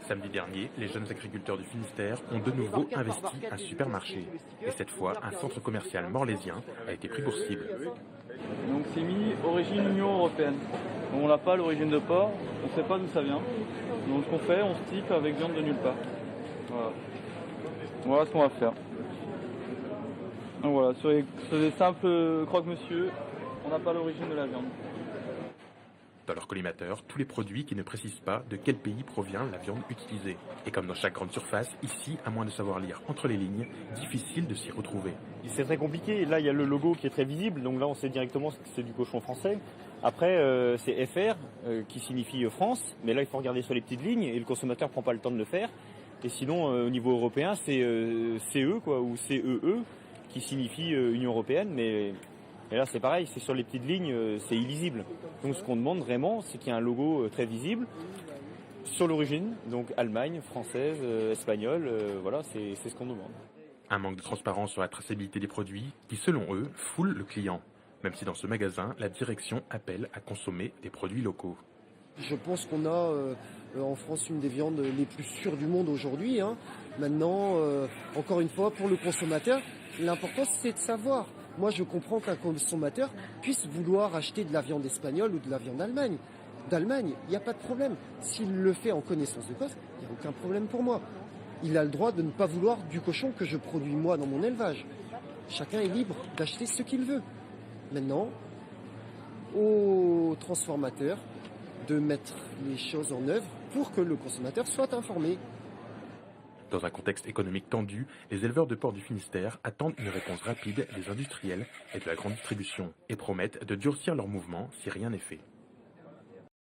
Samedi dernier, les jeunes agriculteurs du Finistère ont de nouveau investi un supermarché. Et cette fois, un centre commercial morlaisien a été pris pour cible. Donc c'est mis origine Union Européenne. Donc on n'a pas l'origine de porc, on ne sait pas d'où ça vient. Donc ce qu'on fait, on se type avec viande de nulle part. Voilà ce qu'on va faire. Donc voilà, sur des simples croque-monsieur, on n'a pas l'origine de la viande. Dans leur collimateur, tous les produits qui ne précisent pas de quel pays provient la viande utilisée. Et comme dans chaque grande surface, ici, à moins de savoir lire entre les lignes, difficile de s'y retrouver. C'est très compliqué. Là, il y a le logo qui est très visible, donc là, on sait directement que c'est du cochon français. Après, c'est FR qui signifie France, mais là, il faut regarder sur les petites lignes et le consommateur prend pas le temps de le faire. Et sinon, au niveau européen, c'est CE quoi, ou CEE qui signifie Union Européenne, mais et là, c'est pareil, c'est sur les petites lignes, c'est illisible. Donc, ce qu'on demande vraiment, c'est qu'il y ait un logo très visible sur l'origine, donc Allemagne, française, espagnole, voilà, c'est ce qu'on demande. Un manque de transparence sur la traçabilité des produits qui, selon eux, foule le client. Même si dans ce magasin, la direction appelle à consommer des produits locaux. Je pense qu'on a en France une des viandes les plus sûres du monde aujourd'hui. Maintenant, encore une fois, pour le consommateur, l'important c'est de savoir. Moi, je comprends qu'un consommateur puisse vouloir acheter de la viande espagnole ou de la viande d'Allemagne, il n'y a pas de problème. S'il le fait en connaissance de cause, il n'y a aucun problème pour moi. Il a le droit de ne pas vouloir du cochon que je produis moi dans mon élevage. Chacun est libre d'acheter ce qu'il veut. Maintenant, aux transformateurs de mettre les choses en œuvre pour que le consommateur soit informé. Dans un contexte économique tendu, les éleveurs de porc du Finistère attendent une réponse rapide des industriels et de la grande distribution et promettent de durcir leurs mouvements si rien n'est fait.